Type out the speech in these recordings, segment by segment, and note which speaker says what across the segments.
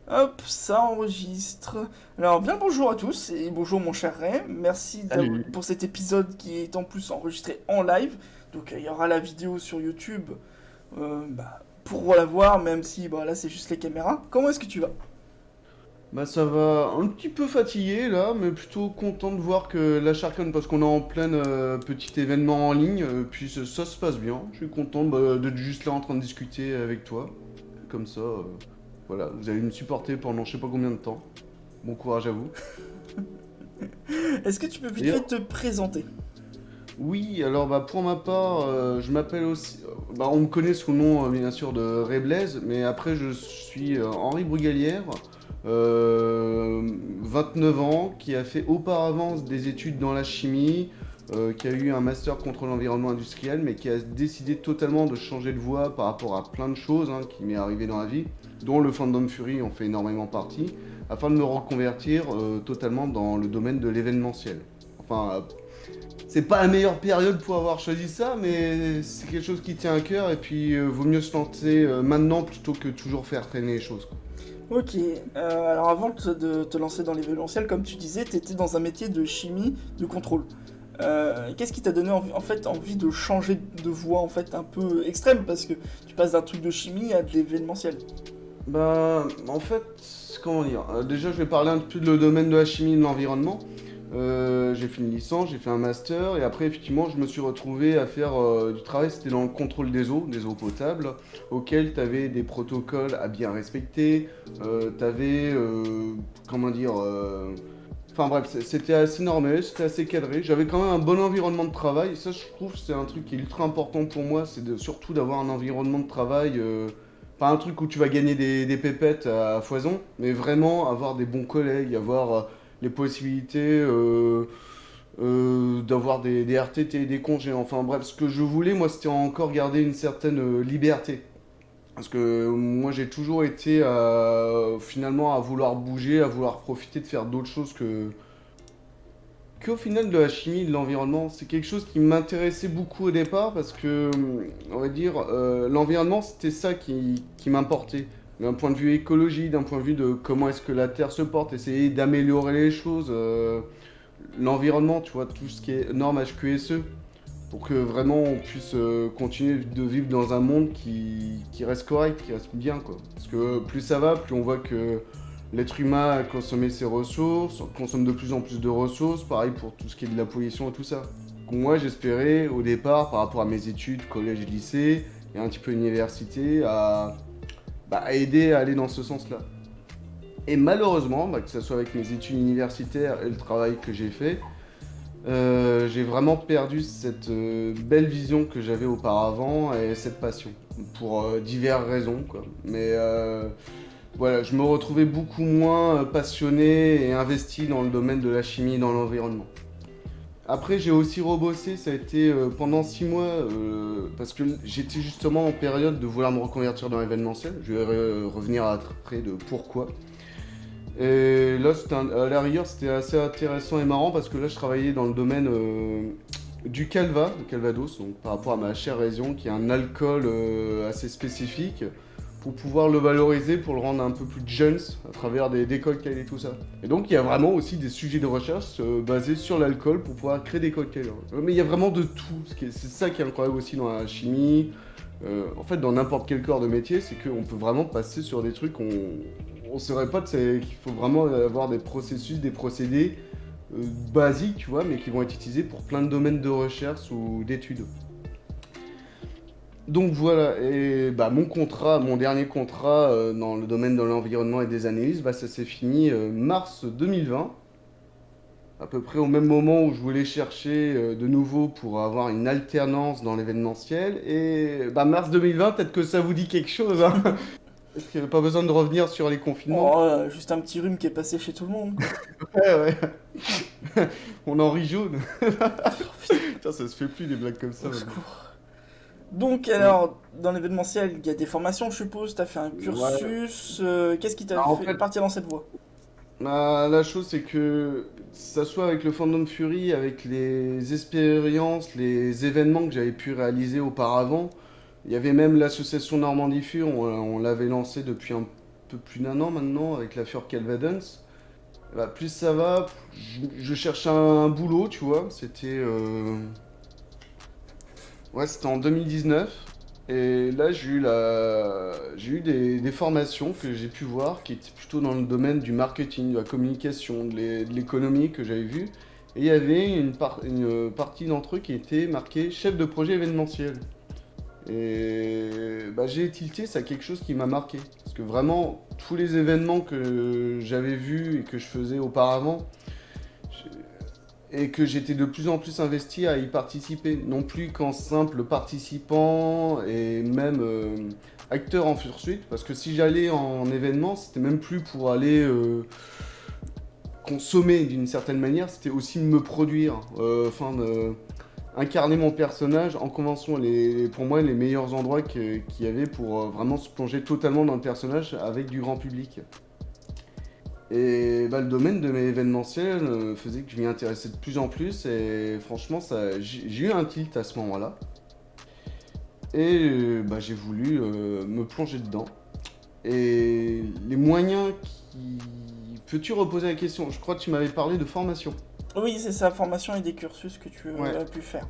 Speaker 1: Hop, ça enregistre. Alors, bien bonjour à tous et bonjour mon cher Ray. Merci
Speaker 2: Salut.
Speaker 1: pour cet épisode qui est en plus enregistré en live. Donc, il y aura la vidéo sur YouTube pour la voir, même si là c'est juste les caméras. Comment est-ce que tu vas?
Speaker 2: Bah ça va un petit peu fatigué là, mais plutôt content de voir que la Charconne, parce qu'on est en plein petit événement en ligne, puis ça se passe bien. Je suis content d'être juste là en train de discuter avec toi. Comme ça, voilà, vous allez me supporter pendant je sais pas combien de temps. Bon courage à vous.
Speaker 1: Est-ce que tu peux vite
Speaker 2: Et
Speaker 1: fait te présenter?
Speaker 2: oui, alors bah pour ma part, je m'appelle aussi. Bah on me connaît sous le nom bien sûr de Ray Blaise, mais après je suis Henri Brugalière, 29 ans, qui a fait auparavant des études dans la chimie, qui a eu un master contre l'environnement industriel, mais qui a décidé totalement de changer de voie par rapport à plein de choses qui m'est arrivé dans la vie, dont le Fandom Fury en fait énormément partie, afin de me reconvertir totalement dans le domaine de l'événementiel. Enfin, c'est pas la meilleure période pour avoir choisi ça, mais c'est quelque chose qui tient à cœur, et puis vaut mieux se lancer maintenant plutôt que toujours faire traîner les choses, quoi.
Speaker 1: Ok, alors avant de te lancer dans l'événementiel, comme tu disais, tu étais dans un métier de chimie, de contrôle. Qu'est-ce qui t'a donné en fait envie de changer de voie en fait un peu extrême parce que tu passes d'un truc de chimie à de l'événementiel.
Speaker 2: Bah, en fait, comment dire, déjà je vais parler un peu de le domaine de la chimie et de l'environnement. J'ai fait une licence, j'ai fait un master, et après effectivement je me suis retrouvé à faire du travail, c'était dans le contrôle des eaux potables, auxquelles tu avais des protocoles à bien respecter, tu avais, comment dire, enfin bref, c'était assez normal, c'était assez cadré, j'avais quand même un bon environnement de travail, et ça je trouve c'est un truc qui est ultra important pour moi, c'est surtout d'avoir un environnement de travail, pas un truc où tu vas gagner des pépettes à foison, mais vraiment avoir des bons collègues, avoir les possibilités d'avoir des RTT, des congés, enfin bref, ce que je voulais moi c'était encore garder une certaine liberté. Parce que moi j'ai toujours été finalement à vouloir bouger, à vouloir profiter de faire d'autres choses qu'au final de la chimie, de l'environnement. C'est quelque chose qui m'intéressait beaucoup au départ parce que, on va dire, l'environnement c'était ça qui m'importait. D'un point de vue écologie, d'un point de vue de comment est-ce que la Terre se porte, essayer d'améliorer les choses, l'environnement, tu vois, tout ce qui est normes HQSE, pour que vraiment on puisse continuer de vivre dans un monde qui reste correct, qui reste bien, quoi. Parce que plus ça va, plus on voit que l'être humain a consommé ses ressources, consomme de plus en plus de ressources, pareil pour tout ce qui est de la pollution et tout ça. Donc moi j'espérais au départ, par rapport à mes études, collège, lycée, et un petit peu université, à aider à aller dans ce sens-là. Et malheureusement, que ce soit avec mes études universitaires et le travail que j'ai fait, j'ai vraiment perdu cette belle vision que j'avais auparavant et cette passion, pour diverses raisons, quoi. Mais voilà, je me retrouvais beaucoup moins passionné et investi dans le domaine de la chimie et dans l'environnement. Après, j'ai aussi rebossé, ça a été pendant 6 mois, parce que j'étais justement en période de vouloir me reconvertir dans l'événementiel. Je vais revenir après de pourquoi. Et là, à la rigueur, c'était assez intéressant et marrant parce que là, je travaillais dans le domaine du Calva, le Calvados, donc par rapport à ma chère région, qui est un alcool assez spécifique, pour pouvoir le valoriser, pour le rendre un peu plus jeunes à travers des cocktails et tout ça. Et donc, il y a vraiment aussi des sujets de recherche basés sur l'alcool pour pouvoir créer des cocktails. Mais il y a vraiment de tout. C'est ça qui est incroyable aussi dans la chimie. En fait, dans n'importe quel corps de métier, c'est qu'on peut vraiment passer sur des trucs on saurait pas qu'il faut vraiment avoir des processus, des procédés basiques, tu vois, mais qui vont être utilisés pour plein de domaines de recherche ou d'études. Donc voilà, et bah mon contrat, mon dernier contrat dans le domaine de l'environnement et des analyses, bah ça s'est fini mars 2020, à peu près au même moment où je voulais chercher de nouveau pour avoir une alternance dans l'événementiel. Et bah mars 2020, peut-être que ça vous dit quelque chose, hein. Est-ce qu'il n'y avait pas besoin de revenir sur les confinements?
Speaker 1: Oh, juste un petit rhume qui est passé chez tout le monde, quoi.
Speaker 2: Ouais, ouais. On en rit jaune.
Speaker 1: Oh, putain,
Speaker 2: Putain, ça se fait plus des blagues comme ça
Speaker 1: au
Speaker 2: maintenant.
Speaker 1: secours. Donc
Speaker 2: Oui.
Speaker 1: alors, dans l'événementiel, il y a des formations, je suppose, t'as fait un
Speaker 2: Ouais.
Speaker 1: cursus, qu'est-ce qui t'a
Speaker 2: Bah, en
Speaker 1: fait
Speaker 2: fait,
Speaker 1: partir dans cette voie?
Speaker 2: la chose c'est que ça soit avec le Fandom Fury, avec les expériences, les événements que j'avais pu réaliser auparavant, il y avait même l'association Normandie Fur, on l'avait lancé depuis peu plus d'un an maintenant avec l'affaire Calvadens. Bah, plus ça va, je cherche un boulot, tu vois. C'était en 2019. Et là, j'ai eu des formations que j'ai pu voir qui étaient plutôt dans le domaine du marketing, de la communication, de l'économie que j'avais vu. Et il y avait une partie d'entre eux qui était marquée chef de projet événementiel. Et bah, j'ai tilté, c'est quelque chose qui m'a marqué. Parce que vraiment, tous les événements que j'avais vus et que je faisais auparavant, et que j'étais de plus en plus investi à y participer. Non plus qu'en simple participant et même acteur en fursuite. Parce que si j'allais en événement, c'était même plus pour aller consommer d'une certaine manière, c'était aussi me produire. Incarner mon personnage en convention. Pour moi, les meilleurs endroits qu'il y avait pour vraiment se plonger totalement dans le personnage avec du grand public. Et bah, le domaine de mes événementiels faisait que je m'y intéressais de plus en plus et franchement, j'ai eu un tilt à ce moment-là. Et bah, j'ai voulu me plonger dedans. Et les moyens qui... Peux-tu reposer la question? Je crois que tu m'avais parlé de formation.
Speaker 1: Oui, c'est ça, formation et des cursus que tu
Speaker 2: Ouais.
Speaker 1: as pu faire.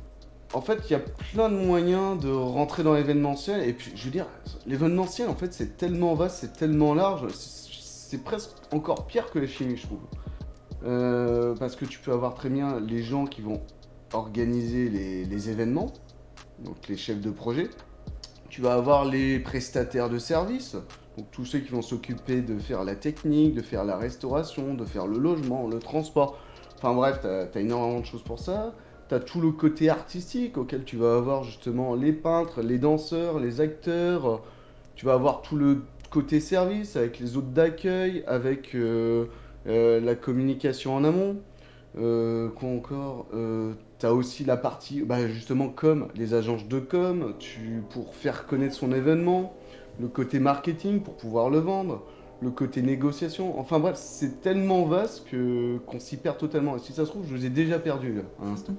Speaker 2: En fait, il y a plein de moyens de rentrer dans l'événementiel. Et puis, je veux dire, l'événementiel, en fait, c'est tellement vaste, c'est tellement large. C'est presque encore pire que la chimie, je trouve. Parce que tu peux avoir très bien les gens qui vont organiser les événements, donc les chefs de projet. Tu vas avoir les prestataires de services, donc tous ceux qui vont s'occuper de faire la technique, de faire la restauration, de faire le logement, le transport. Enfin bref, t'as énormément de choses pour ça. T'as tout le côté artistique auquel tu vas avoir justement les peintres, les danseurs, les acteurs. Tu vas avoir tout le côté service avec les hôtes d'accueil, avec la communication en amont. Quoi encore T'as aussi la partie, bah, justement, les agences de com, pour faire connaître son événement, le côté marketing pour pouvoir le vendre, le côté négociation. Enfin bref, c'est tellement vaste qu'on s'y perd totalement. Et si ça se trouve, je vous ai déjà perdu là, à l'instant.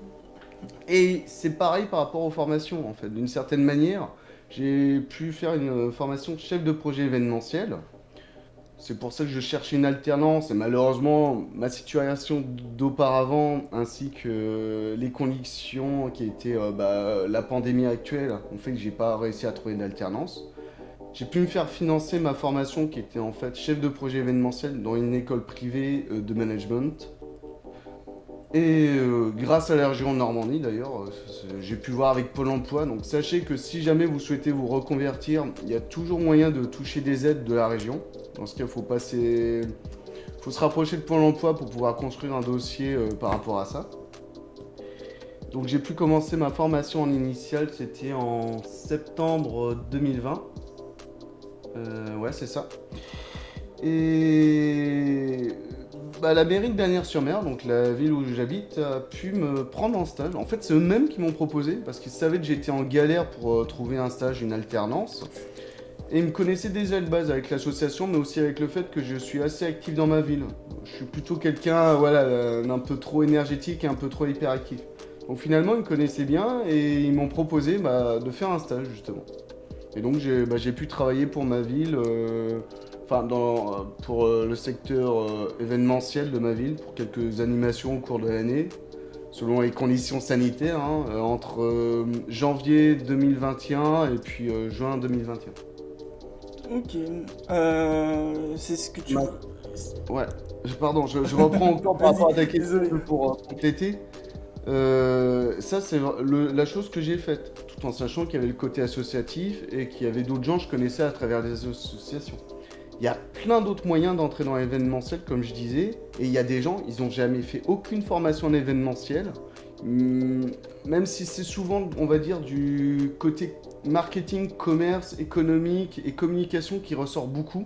Speaker 2: Et c'est pareil par rapport aux formations, en fait. D'une certaine manière, j'ai pu faire une formation chef de projet événementiel. C'est pour ça que je cherchais une alternance et malheureusement ma situation d'auparavant ainsi que les conditions qui étaient la pandémie actuelle ont fait que j'ai pas réussi à trouver d'alternance. J'ai pu me faire financer ma formation qui était en fait chef de projet événementiel dans une école privée de management. Et grâce à la région Normandie d'ailleurs, j'ai pu voir avec Pôle emploi. Donc sachez que si jamais vous souhaitez vous reconvertir, il y a toujours moyen de toucher des aides de la région. Dans ce cas, faut se rapprocher de Pôle emploi pour pouvoir construire un dossier par rapport à ça. Donc j'ai pu commencer ma formation en initiale, c'était en septembre 2020. Ouais, c'est ça. Et bah, la mairie de Bernières-sur-Mer, donc la ville où j'habite, a pu me prendre en stage. En fait, c'est eux-mêmes qui m'ont proposé parce qu'ils savaient que j'étais en galère pour trouver un stage, une alternance. Et ils me connaissaient déjà de base avec l'association, mais aussi avec le fait que je suis assez actif dans ma ville. Je suis plutôt quelqu'un d'un peu trop énergétique et un peu trop hyperactif. Donc finalement, ils me connaissaient bien et ils m'ont proposé de faire un stage justement. Et donc j'ai pu travailler pour ma ville, pour le secteur événementiel de ma ville, pour quelques animations au cours de l'année, selon les conditions sanitaires, entre janvier 2021 et puis juin 2021.
Speaker 1: Ok. C'est ce que tu...
Speaker 2: Non. Ouais, pardon, je reprends encore par rapport à ta question
Speaker 1: Désolé.
Speaker 2: pour compléter. Ça, c'est la chose que j'ai faite, tout en sachant qu'il y avait le côté associatif et qu'il y avait d'autres gens que je connaissais à travers des associations. Il y a plein d'autres moyens d'entrer dans l'événementiel, comme je disais, et il y a des gens, ils n'ont jamais fait aucune formation en événementiel, même si c'est souvent, on va dire, du côté marketing, commerce, économique et communication qui ressort beaucoup,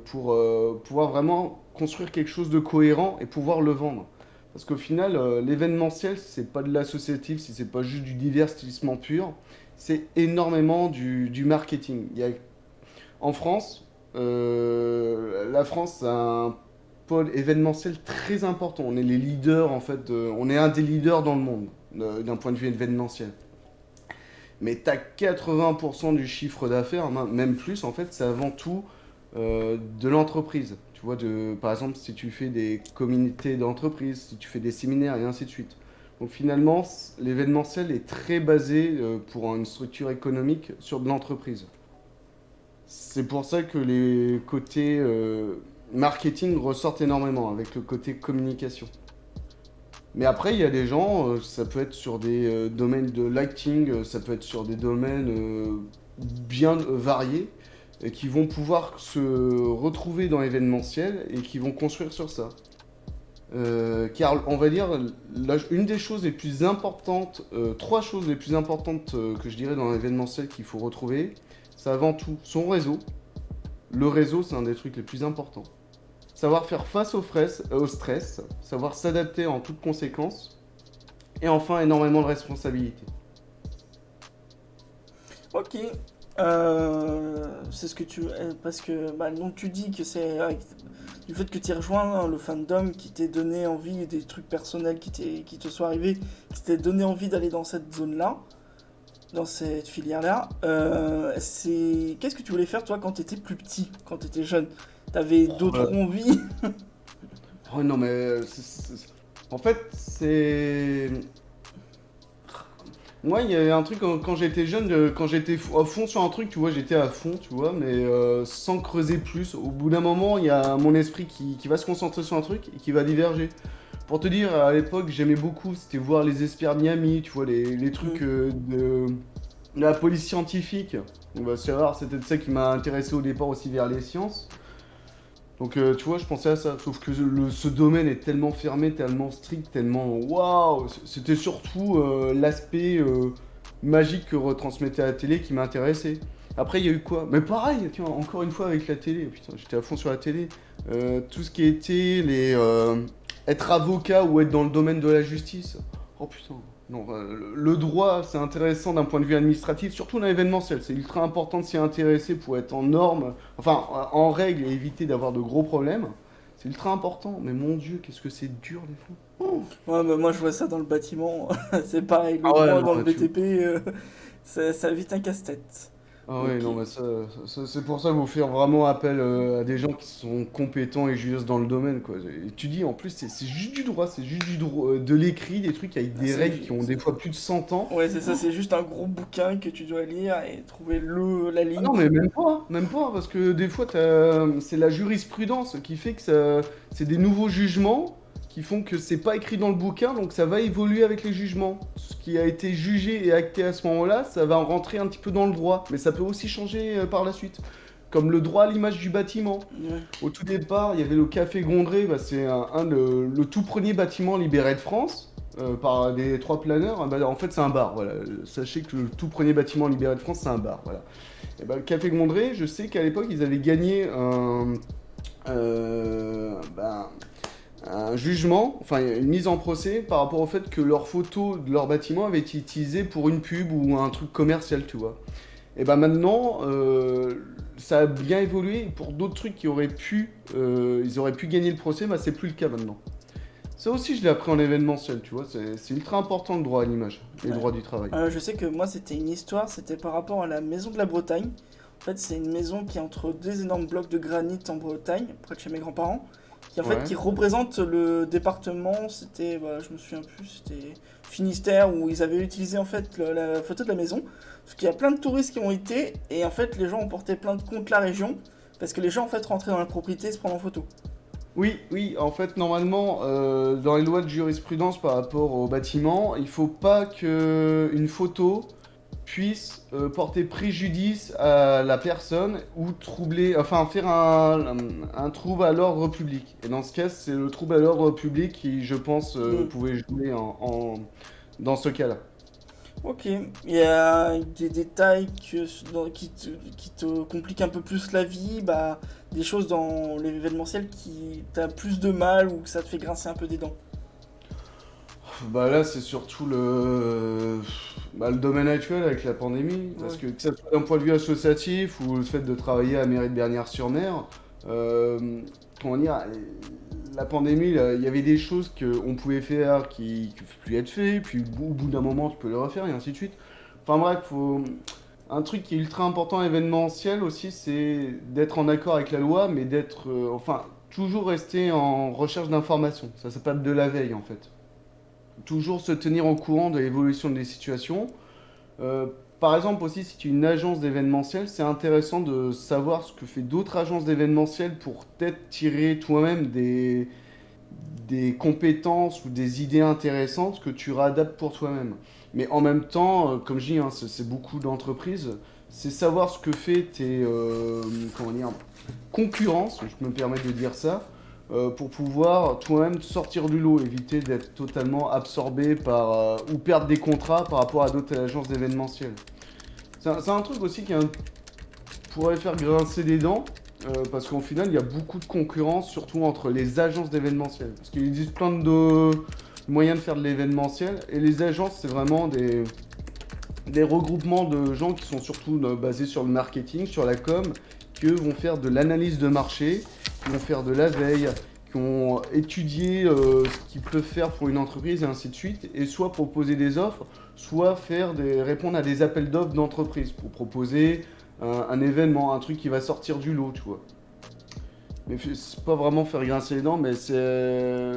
Speaker 2: pour pouvoir vraiment construire quelque chose de cohérent et pouvoir le vendre. Parce qu'au final, l'événementiel, c'est pas de l'associatif, si c'est pas juste du divertissement pur, c'est énormément du marketing. En France, la France a un pôle événementiel très important. On est les leaders, en fait, on est un des leaders dans le monde, d'un point de vue événementiel. Mais t'as 80% du chiffre d'affaires, même plus, en fait, c'est avant tout de l'entreprise. Tu vois, par exemple, si tu fais des communautés d'entreprise, si tu fais des séminaires et ainsi de suite. Donc finalement, l'événementiel est très basé pour une structure économique sur de l'entreprise. C'est pour ça que les côtés marketing ressortent énormément avec le côté communication. Mais après, il y a des gens, ça peut être sur des domaines de lighting, ça peut être sur des domaines bien variés, et qui vont pouvoir se retrouver dans l'événementiel et qui vont construire sur ça. Car on va dire, une des choses les plus importantes, trois choses les plus importantes que je dirais dans l'événementiel qu'il faut retrouver, c'est avant tout son réseau. Le réseau, c'est un des trucs les plus importants. Savoir faire face au stress, savoir s'adapter en toutes conséquences, et enfin énormément de responsabilité.
Speaker 1: Ok. C'est ce que tu... Parce que donc tu dis que c'est du fait que tu as rejoint le fandom qui t'ait donné envie, des trucs personnels qui te sont arrivés, qui t'ait donné envie d'aller dans cette zone-là, dans cette filière-là. Qu'est-ce que tu voulais faire toi quand tu étais plus petit, quand tu étais jeune? T'avais d'autres envies?
Speaker 2: Oh non mais... En fait, c'est... Moi, il y avait un truc quand j'étais jeune, quand j'étais à fond sur un truc, tu vois, j'étais à fond, tu vois, mais sans creuser plus. Au bout d'un moment, il y a mon esprit qui va se concentrer sur un truc et qui va diverger. Pour te dire, à l'époque, j'aimais beaucoup, c'était voir les experts Miami, tu vois, les trucs de la police scientifique. On va savoir, c'était de ça qui m'a intéressé au départ aussi vers les sciences. Donc tu vois, je pensais à ça, sauf que ce domaine est tellement fermé, tellement strict, tellement waouh. C'était surtout l'aspect magique que retransmettait la télé qui m'intéressait. Après, il y a eu quoi? Mais pareil, tiens, encore une fois avec la télé, putain, j'étais à fond sur la télé. Tout ce qui était être avocat ou être dans le domaine de la justice. Oh putain. Non, le droit, c'est intéressant d'un point de vue administratif, surtout dans l'événementiel. C'est ultra important de s'y intéresser pour être en norme, enfin en règle et éviter d'avoir de gros problèmes. C'est ultra important. Mais mon Dieu, qu'est-ce que c'est dur des fois.
Speaker 1: Ouais, mais moi je vois ça dans le bâtiment. C'est pareil, le
Speaker 2: Ah ouais,
Speaker 1: droit
Speaker 2: non,
Speaker 1: dans le
Speaker 2: mais
Speaker 1: BTP, ça vite un casse-tête.
Speaker 2: Ah ouais,
Speaker 1: Ok.
Speaker 2: non, mais c'est pour ça qu'il faut faire vraiment appel à des gens qui sont compétents et juste dans le domaine, quoi. Et tu dis, en plus, c'est juste du droit, c'est juste du droit, de l'écrit, des trucs avec
Speaker 1: Ah,
Speaker 2: des règles qui ont des fois plus de 100 ans.
Speaker 1: Ouais, c'est ça, c'est juste un gros bouquin que tu dois lire et trouver la
Speaker 2: Ah
Speaker 1: ligne
Speaker 2: non, mais
Speaker 1: qui...
Speaker 2: même pas, parce que des fois, c'est la jurisprudence qui fait que c'est des nouveaux jugements qui font que c'est pas écrit dans le bouquin, donc ça va évoluer avec les jugements. Ce qui a été jugé et acté à ce moment-là, ça va rentrer un petit peu dans le droit, mais ça peut aussi changer par la suite. Comme le droit à l'image du bâtiment.
Speaker 1: Ouais.
Speaker 2: Au tout départ, il y avait le Café Gondré, c'est le tout premier bâtiment libéré de France par des trois planeurs. En fait, c'est un bar. Voilà. Sachez que le tout premier bâtiment libéré de France, c'est un bar. Voilà. Et le Café Gondré, je sais qu'à l'époque, ils avaient gagné euh, ben, un jugement, enfin une mise en procès par rapport au fait que leurs photos de leur bâtiment avaient été utilisées pour une pub ou un truc commercial, tu vois. Et ben maintenant, ça a bien évolué. Pour d'autres trucs qui auraient pu, ils auraient pu gagner le procès, c'est plus le cas maintenant. Ça aussi, je l'ai appris en événementiel, tu vois. C'est ultra important le droit à l'image, les
Speaker 1: Ouais.
Speaker 2: droits du travail.
Speaker 1: Je sais que moi c'était une histoire, c'était par rapport à la maison de la Bretagne. En fait, c'est une maison qui est entre deux énormes blocs de granit en Bretagne, près de chez mes grands-parents, qui en fait
Speaker 2: Ouais.
Speaker 1: qui représente le département. C'était, je me souviens plus, c'était Finistère où ils avaient utilisé en fait la photo de la maison. Parce qu'il y a plein de touristes qui ont été et en fait les gens ont porté plainte contre la région parce que les gens en fait rentraient dans la propriété et se prenaient en photo.
Speaker 2: Oui, oui, en fait, normalement, dans les lois de jurisprudence par rapport au bâtiment, il faut pas que une photo puisse porter préjudice à la personne ou troubler, enfin faire un trouble à l'ordre public. Et dans ce cas, c'est le trouble à l'ordre public qui, je pense,
Speaker 1: Mm.
Speaker 2: pouvait jouer dans ce cas-là.
Speaker 1: Ok, il y a des détails qui te compliquent un peu plus la vie, des choses dans l'événementiel qui t'as plus de mal ou que ça te fait grincer un peu des dents.
Speaker 2: Bah là, c'est surtout le domaine actuel avec la pandémie, parce
Speaker 1: Ouais.
Speaker 2: que ça soit d'un point de vue associatif ou le fait de travailler à la mairie de Bernières-sur-Mer, comment dire, la pandémie, là, il y avait des choses qu'on pouvait faire qui ne pouvaient plus être faites, puis au bout d'un moment, tu peux les refaire, et ainsi de suite. Enfin bref, Un truc qui est ultra important événementiel aussi, c'est d'être en accord avec la loi, mais d'être, enfin, toujours rester en recherche d'informations. Ça s'appelle de la veille en fait. Toujours se tenir au courant de l'évolution des situations. Euh, Par exemple aussi, si tu es une agence d'événementiel, c'est intéressant de savoir ce que fait d'autres agences d'événementiel pour peut-être tirer toi-même des compétences ou des idées intéressantes que tu réadaptes pour toi-même. Mais en même temps, comme je dis, hein, c'est beaucoup d'entreprises, c'est savoir ce que fait tes comment dire, concurrents, si je me permets de dire ça, pour pouvoir toi-même sortir du lot, éviter d'être totalement absorbé par, ou perdre des contrats par rapport à d'autres agences d'événementiel. C'est un truc aussi pourrait faire grincer des dents, parce qu'au final, il y a beaucoup de concurrence, surtout entre les agences d'événementiel. Parce qu'il existe plein de moyens de faire de l'événementiel, et les agences, c'est vraiment des regroupements de gens qui sont surtout basés sur le marketing, sur la com, qui eux vont faire de l'analyse de marché, qui vont faire de la veille, qui ont étudié ce qu'ils peuvent faire pour une entreprise et ainsi de suite, et soit proposer des offres, soit répondre à des appels d'offres d'entreprise pour proposer un événement, un truc qui va sortir du lot, tu vois. Mais c'est pas vraiment faire grincer les dents, mais c'est...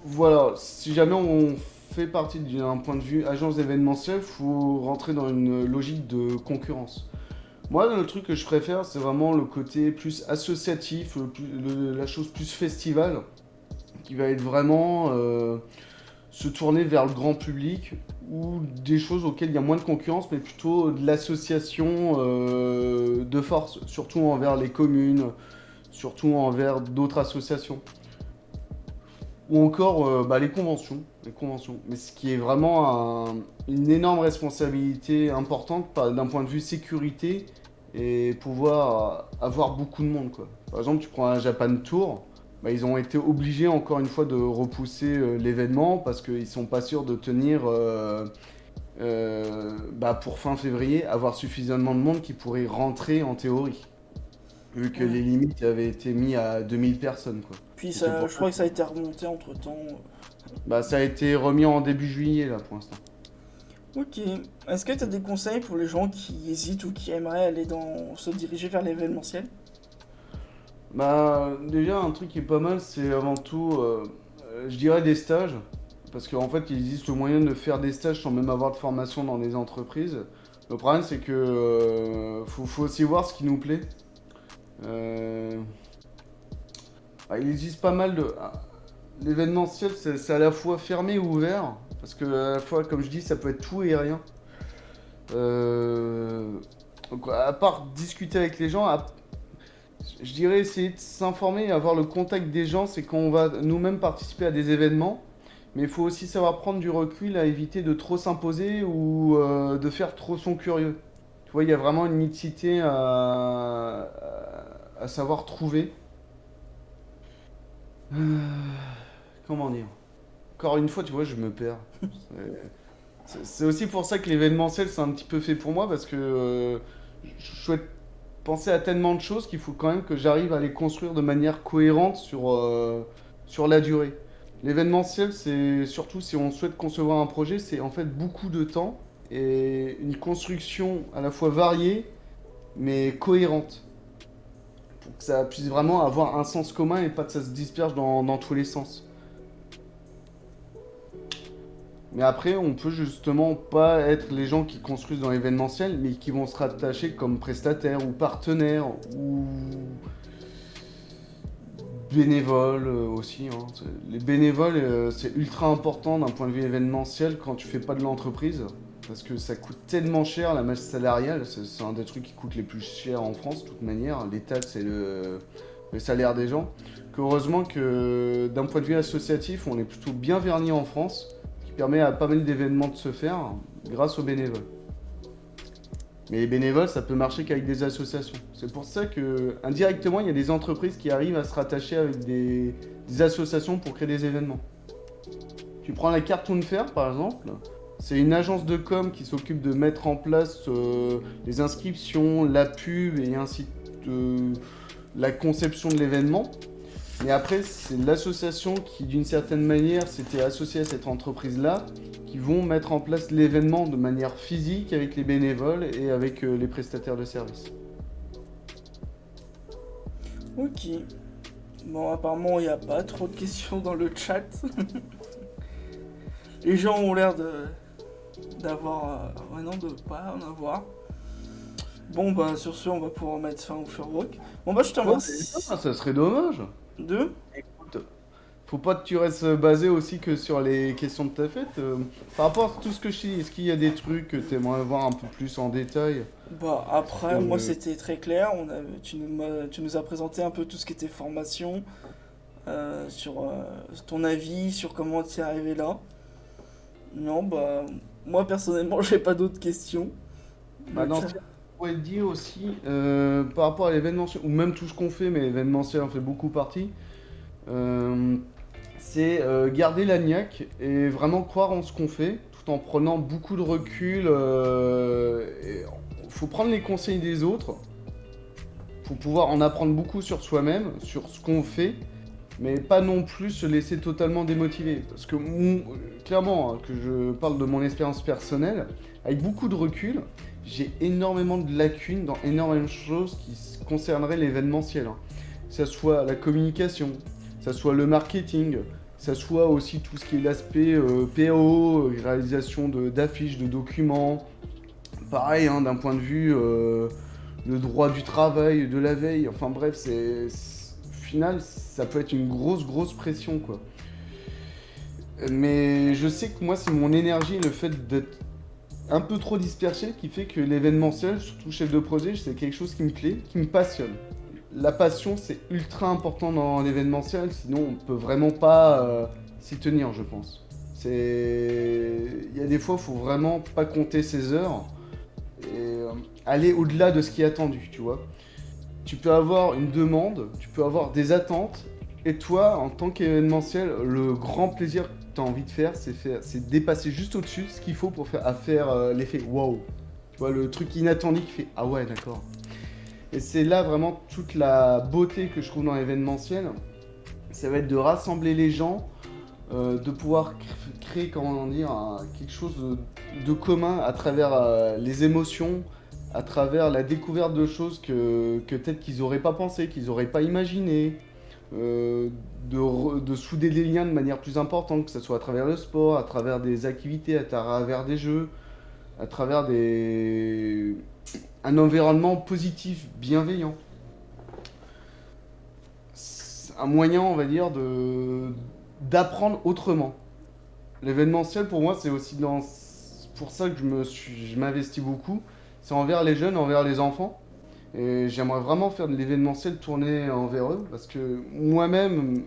Speaker 2: Voilà, si jamais on fait partie d'un point de vue agence d'événementiel, faut rentrer dans une logique de concurrence. Moi, le truc que je préfère, c'est vraiment le côté plus associatif, la chose plus festival, qui va être vraiment se tourner vers le grand public, ou des choses auxquelles il y a moins de concurrence, mais plutôt de l'association de force, surtout envers les communes, surtout envers d'autres associations. Ou encore les conventions, les conventions. Mais ce qui est vraiment une énorme responsabilité importante d'un point de vue sécurité et pouvoir avoir beaucoup de monde, quoi. Par exemple, tu prends un Japan Tour, bah, ils ont été obligés encore une fois de repousser l'événement parce qu'ils sont pas sûrs de tenir pour fin février, avoir suffisamment de monde qui pourrait rentrer en théorie. Vu que
Speaker 1: Ouais.
Speaker 2: les limites avaient été mis à 2000 personnes, quoi.
Speaker 1: Puis
Speaker 2: C'était
Speaker 1: ça,
Speaker 2: pour
Speaker 1: je
Speaker 2: ça.
Speaker 1: crois que ça a été remonté entre-temps.
Speaker 2: Bah, ça a été remis en début juillet, là, pour l'instant.
Speaker 1: Ok. Est-ce que tu as des conseils pour les gens qui hésitent ou qui aimeraient se diriger vers l'événementiel?
Speaker 2: Bah, déjà, un truc qui est pas mal, c'est avant tout, je dirais des stages. Parce qu'en fait, il existe le moyen de faire des stages sans même avoir de formation dans des entreprises. Le problème, c'est que faut aussi voir ce qui nous plaît. Euh, il existe pas mal de... L'événementiel, c'est à la fois fermé ou ouvert. Parce que à la fois, comme je dis, ça peut être tout et rien. Euh, donc, à part discuter avec les gens, je dirais essayer de s'informer et avoir le contact des gens, c'est quand on va nous-mêmes participer à des événements. Mais il faut aussi savoir prendre du recul à éviter de trop s'imposer ou de faire trop son curieux. Tu vois, il y a vraiment une mixité à savoir trouver. Euh, Comment dire? Encore une fois, tu vois, je me perds. C'est aussi pour ça que l'événementiel, c'est un petit peu fait pour moi, parce que je souhaite penser à tellement de choses qu'il faut quand même que j'arrive à les construire de manière cohérente sur la durée. L'événementiel, c'est surtout si on souhaite concevoir un projet, c'est en fait beaucoup de temps et une construction à la fois variée mais cohérente pour que ça puisse vraiment avoir un sens commun et pas que ça se disperse dans tous les sens. Mais après, on peut justement pas être les gens qui construisent dans l'événementiel, mais qui vont se rattacher comme prestataires ou partenaires ou bénévoles aussi, hein. Les bénévoles, c'est ultra important d'un point de vue événementiel quand tu fais pas de l'entreprise. Parce que ça coûte tellement cher, la masse salariale, c'est un des trucs qui coûte les plus chers en France, de toute manière. Les taxes et le salaire des gens. Qu'heureusement que d'un point de vue associatif, on est plutôt bien verni en France, ce qui permet à pas mal d'événements de se faire grâce aux bénévoles. Mais les bénévoles, ça peut marcher qu'avec des associations. C'est pour ça que, indirectement, il y a des entreprises qui arrivent à se rattacher avec des associations pour créer des événements. Tu prends la Cartoon Fair, par exemple. C'est une agence de com qui s'occupe de mettre en place les inscriptions, la pub et ainsi de la conception de l'événement. Mais après, c'est l'association qui, d'une certaine manière, s'était associée à cette entreprise-là, qui vont mettre en place l'événement de manière physique avec les bénévoles et avec les prestataires de services.
Speaker 1: Ok. Bon, apparemment, il n'y a pas trop de questions dans le chat. Les gens ont l'air d'avoir... ouais, non, de pas en avoir. Bon, bah, sur ce, on va pouvoir mettre fin au Sherbrooke. Bon, bah, je te remercie.
Speaker 2: Ça serait dommage. Écoute, faut pas que tu restes basé aussi que sur les questions de ta fête. Par rapport à tout ce que je dis, est-ce qu'il y a des trucs que tu aimerais voir un peu plus en détail?
Speaker 1: Bah, après, moi, c'était très clair. Tu nous as présenté un peu tout ce qui était formation, sur ton avis, sur comment tu es arrivé là. Non, bah, moi, personnellement, j'ai pas d'autres questions.
Speaker 2: Bah,
Speaker 1: Le
Speaker 2: dans
Speaker 1: chat-
Speaker 2: ce cas, je pourrais te dire aussi, par rapport à l'événementiel, ou même tout ce qu'on fait, mais l'événementiel en fait beaucoup partie, euh, c'est garder la niaque et vraiment croire en ce qu'on fait, tout en prenant beaucoup de recul. Faut prendre les conseils des autres, faut pouvoir en apprendre beaucoup sur soi-même, sur ce qu'on fait, mais pas non plus se laisser totalement démotiver. Parce que, clairement, hein, que je parle de mon expérience personnelle, avec beaucoup de recul, j'ai énormément de lacunes dans énormément de choses qui concerneraient l'événementiel, hein. Que ça soit la communication, que ça soit le marketing, que ça soit aussi tout ce qui est l'aspect PO, réalisation d'affiches, de documents. Pareil, hein, d'un point de vue le droit du travail, de la veille, enfin bref, au final, ça peut être une grosse pression, quoi. Mais je sais que moi, c'est mon énergie, le fait d'être un peu trop dispersé qui fait que l'événementiel, surtout chef de projet, c'est quelque chose qui me plaît, qui me passionne. La passion, c'est ultra important dans l'événementiel, sinon on peut vraiment pas s'y tenir, je pense. Il y a des fois, il faut vraiment pas compter ses heures et aller au-delà de ce qui est attendu, tu vois. Tu peux avoir une demande, tu peux avoir des attentes, et toi, en tant qu'événementiel, le grand plaisir que tu as envie de faire, c'est dépasser juste au-dessus ce qu'il faut pour faire l'effet wow. Tu vois, le truc inattendu qui fait ah ouais, d'accord. Et c'est là vraiment toute la beauté que je trouve dans l'événementiel. Ça va être de rassembler les gens, de pouvoir créer, comment dire, quelque chose de commun à travers les émotions, à travers la découverte de choses que peut-être qu'ils n'auraient pas pensé, qu'ils n'auraient pas imaginé, de souder les liens de manière plus importante, que ce soit à travers le sport, à travers des activités, à travers des jeux, à travers un environnement positif, bienveillant. C'est un moyen, on va dire, d'apprendre autrement. L'événementiel, pour moi, c'est aussi pour ça que je m'investis beaucoup. C'est envers les jeunes, envers les enfants. Et j'aimerais vraiment faire de l'événementiel tourner envers eux. Parce que moi-même,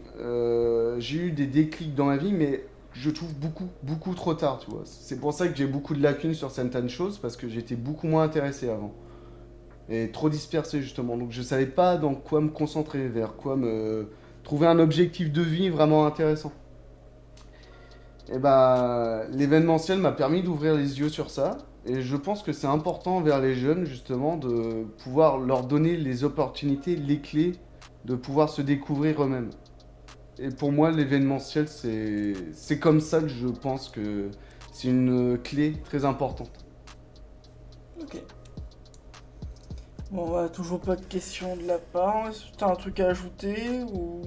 Speaker 2: j'ai eu des déclics dans ma vie, mais je trouve beaucoup trop tard, tu vois. C'est pour ça que j'ai beaucoup de lacunes sur certaines choses, parce que j'étais beaucoup moins intéressé avant. Et trop dispersé, justement. Donc je savais pas dans quoi me concentrer, vers quoi me trouver un objectif de vie vraiment intéressant. Et bah, l'événementiel m'a permis d'ouvrir les yeux sur ça. Et je pense que c'est important vers les jeunes, justement, de pouvoir leur donner les opportunités, les clés, de pouvoir se découvrir eux-mêmes. Et pour moi, l'événementiel, c'est comme ça que je pense que c'est une clé très importante.
Speaker 1: Ok. Bon, bah, toujours pas de questions de la part. Est-ce que t'as un truc à ajouter ou...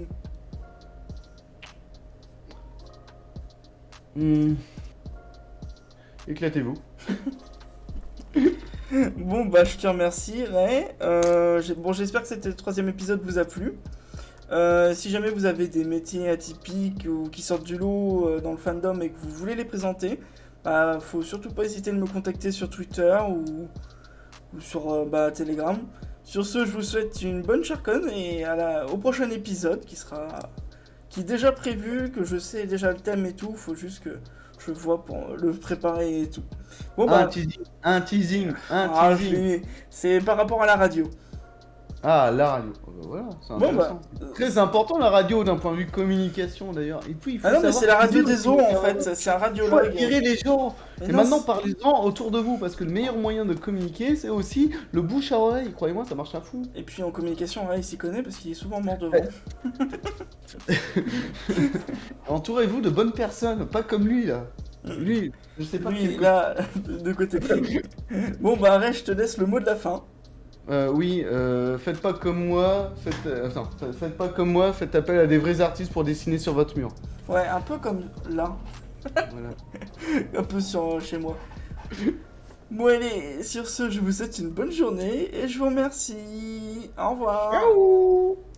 Speaker 2: Hmm. Éclatez-vous.
Speaker 1: Bon, bah, je te remercie, Ray. Bon, j'espère que le troisième épisode vous a plu. Si jamais vous avez des métiers atypiques ou qui sortent du lot dans le fandom et que vous voulez les présenter, bah, faut surtout pas hésiter de me contacter sur Twitter ou sur Telegram. Sur ce, je vous souhaite une bonne Sharkon et au prochain épisode qui est déjà prévu, que je sais déjà le thème et tout, faut juste que je vois pour le préparer et tout. Bon, bah,
Speaker 2: Un teasing.
Speaker 1: c'est par rapport à la radio.
Speaker 2: Ah, la radio. Voilà, c'est
Speaker 1: Bon,
Speaker 2: intéressant. Très important la radio d'un point de vue communication d'ailleurs. Et puis il faut
Speaker 1: Ah non, mais
Speaker 2: savoir
Speaker 1: c'est la radio
Speaker 2: dire
Speaker 1: des eaux en fait, c'est un
Speaker 2: il faut
Speaker 1: radiologue.
Speaker 2: attirer les gens.
Speaker 1: Mais
Speaker 2: Et
Speaker 1: non,
Speaker 2: maintenant parlez-en autour de vous parce que le meilleur moyen de communiquer c'est aussi le bouche à oreille. Croyez-moi, ça marche à fou.
Speaker 1: Et puis en communication, ouais, il s'y connaît parce qu'il est souvent mort devant.
Speaker 2: Ouais. Entourez-vous de bonnes personnes, pas comme lui là. Lui, je sais pas
Speaker 1: Lui,
Speaker 2: quel
Speaker 1: il a de côté. Bon, bah, Ray, je te laisse le mot de la fin.
Speaker 2: Oui, faites pas comme moi, faites pas comme moi, faites appel à des vrais artistes pour dessiner sur votre mur.
Speaker 1: Ouais, un peu comme là,
Speaker 2: Voilà.
Speaker 1: un peu sur chez moi. Bon, allez, sur ce, je vous souhaite une bonne journée et je vous remercie. Au revoir.
Speaker 2: Ciao.